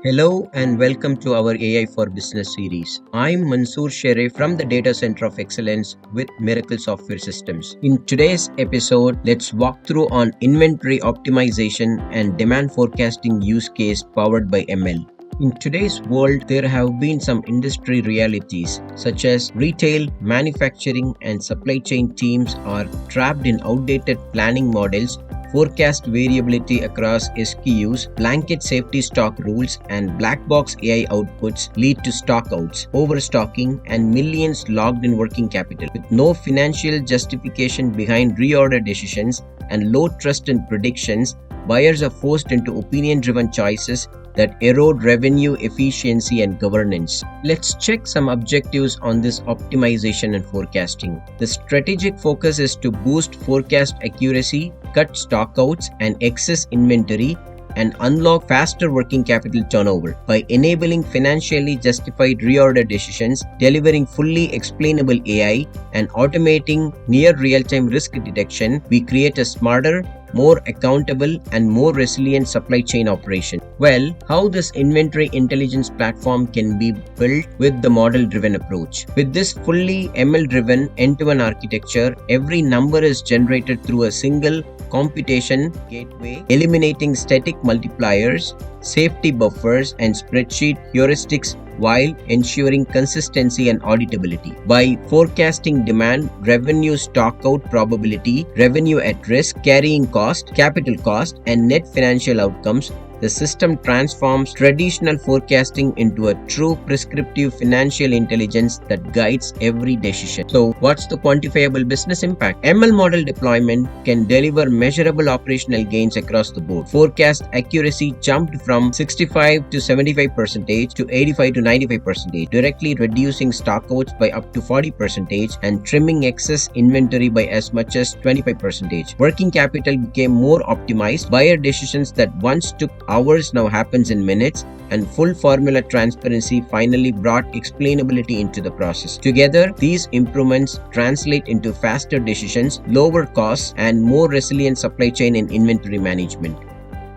Hello and welcome to our AI for Business series. I'm Mansoor Shere from the Data Center of Excellence with Miracle Software Systems. In today's episode, let's walk through on inventory optimization and demand forecasting use case powered by ML. In today's world, there have been some industry realities such as retail, manufacturing, and supply chain teams are trapped in outdated planning models, forecast variability across SKUs, blanket safety stock rules, and black box AI outputs lead to stockouts, overstocking, and millions logged in working capital. With no financial justification behind reorder decisions and low trust in predictions, buyers are forced into opinion-driven choices that erode revenue, efficiency, and governance. Let's check some objectives on this optimization and forecasting. The strategic focus is to boost forecast accuracy, cut stockouts and excess inventory, and unlock faster working capital turnover. By enabling financially justified reorder decisions, delivering fully explainable AI, and automating near real-time risk detection, we create a smarter, more accountable, and more resilient supply chain operation. Well, how this inventory intelligence platform can be built with the model-driven approach. With this fully ML-driven end-to-end architecture, every number is generated through a single computation gateway, eliminating static multipliers, safety buffers, and spreadsheet heuristics while ensuring consistency and auditability. By forecasting demand, revenue stockout probability, revenue at risk, carrying cost, capital cost, and net financial outcomes, the system transforms traditional forecasting into a true prescriptive financial intelligence that guides every decision. So, what's the quantifiable business impact? ML model deployment can deliver measurable operational gains across the board. Forecast accuracy jumped from 65 to 75% to 85 to 95%, directly reducing stockouts by up to 40% and trimming excess inventory by as much as 25%. Working capital became more optimized. Buyer decisions that once took hours now happens in minutes, and full formula transparency finally brought explainability into the process. Together, these improvements translate into faster decisions, lower costs, and more resilient supply chain and inventory management.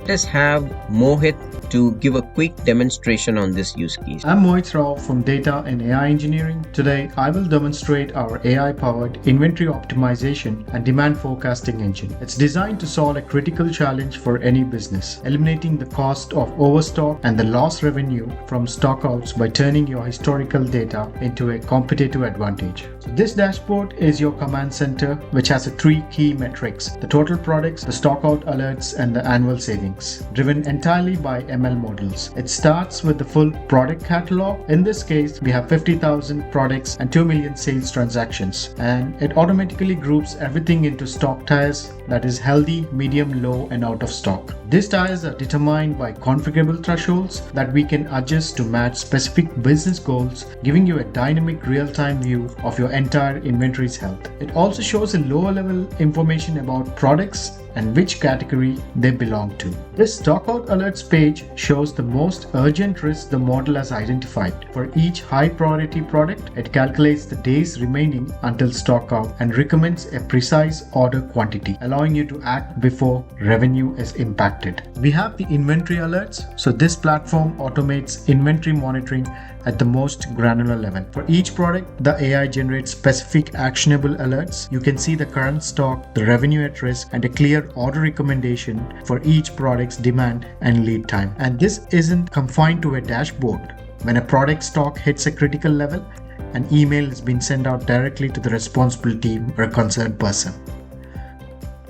Let us have Mohit to give a quick demonstration on this use case. I'm Mohit Rao from Data and AI Engineering. Today, I will demonstrate our AI-powered inventory optimization and demand forecasting engine. It's designed to solve a critical challenge for any business, eliminating the cost of overstock and the lost revenue from stockouts by turning your historical data into a competitive advantage. So this dashboard is your command center, which has three key metrics: the total products, the stockout alerts, and the annual savings, driven entirely by ML models. It starts with the full product catalog. In this case, we have 50,000 products and 2 million sales transactions, and it automatically groups everything into stock tiers, that is healthy, medium, low, and out of stock. These tiers are determined by configurable thresholds that we can adjust to match specific business goals, giving you a dynamic real-time view of your entire inventory's health. It also shows a lower level information about products and which category they belong to. This stockout alerts page shows the most urgent risks the model has identified. For each high priority product, it calculates the days remaining until stockout and recommends a precise order quantity, allowing you to act before revenue is impacted. We have the inventory alerts, so this platform automates inventory monitoring at the most granular level. For each product, the AI generates specific actionable alerts. You can see the current stock, the revenue at risk, and a clear order recommendation for each product's demand and lead time. And this isn't confined to a dashboard. When a product stock hits a critical level, an email is being sent out directly to the responsible team or a concerned person.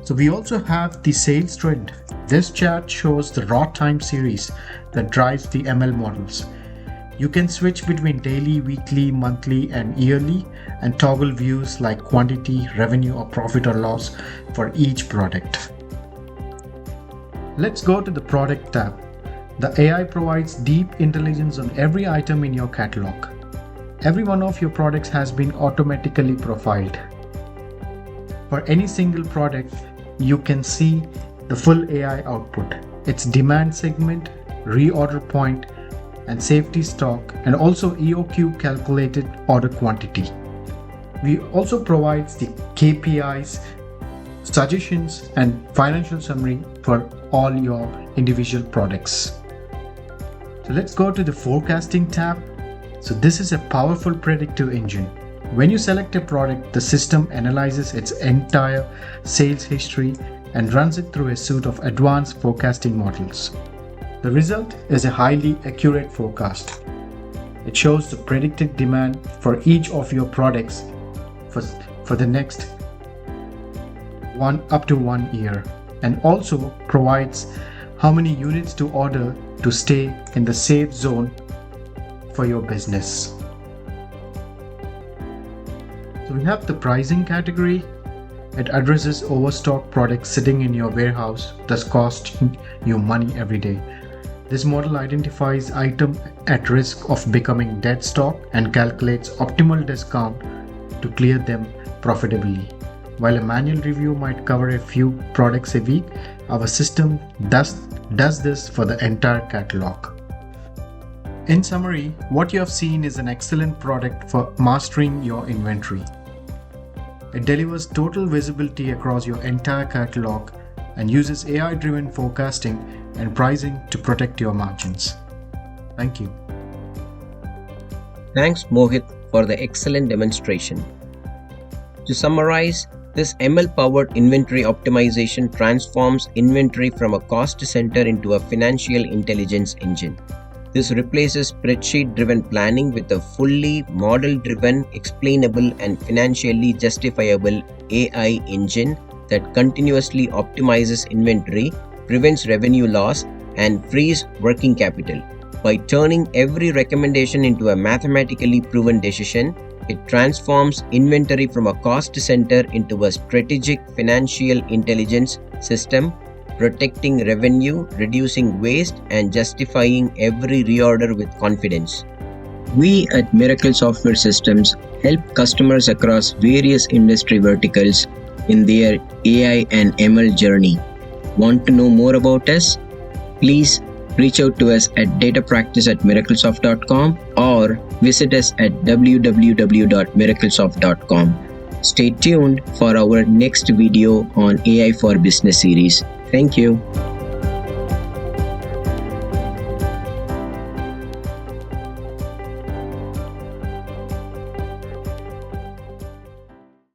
So we also have the sales trend. This chart shows the raw time series that drives the ML models. You can switch between daily, weekly, monthly, and yearly, and toggle views like quantity, revenue, or profit or loss for each product. Let's go to the product tab. The AI provides deep intelligence on every item in your catalog. Every one of your products has been automatically profiled. For any single product, you can see the full AI output, its demand segment, reorder point, and safety stock, and also EOQ calculated order quantity. We also provide the KPIs, suggestions, and financial summary for all your individual products. So let's go to the forecasting tab. So this is a powerful predictive engine. When you select a product, the system analyzes its entire sales history and runs it through a suite of advanced forecasting models. The result is a highly accurate forecast. It shows the predicted demand for each of your products for the next up to 1 year, and also provides how many units to order to stay in the safe zone for your business. So we have the pricing category. It addresses overstock products sitting in your warehouse, thus costing you money every day. This model identifies items at risk of becoming dead stock and calculates optimal discount to clear them profitably. While a manual review might cover a few products a week, our system does this for the entire catalog. In summary, what you have seen is an excellent product for mastering your inventory. It delivers total visibility across your entire catalog and uses AI-driven forecasting and pricing to protect your margins. Thank you. Thanks, Mohit, for the excellent demonstration. To summarize, this ML-powered inventory optimization transforms inventory from a cost center into a financial intelligence engine. This replaces spreadsheet-driven planning with a fully model-driven, explainable, and financially justifiable AI engine that continuously optimizes inventory, prevents revenue loss, and frees working capital. By turning every recommendation into a mathematically proven decision, it transforms inventory from a cost center into a strategic financial intelligence system, protecting revenue, reducing waste, and justifying every reorder with confidence. We at Miracle Software Systems help customers across various industry verticals in their AI and ML journey. Want to know more about us? Please reach out to us at datapractice@miraclesoft.com or visit us at www.miraclesoft.com. Stay tuned for our next video on AI for Business series. Thank you.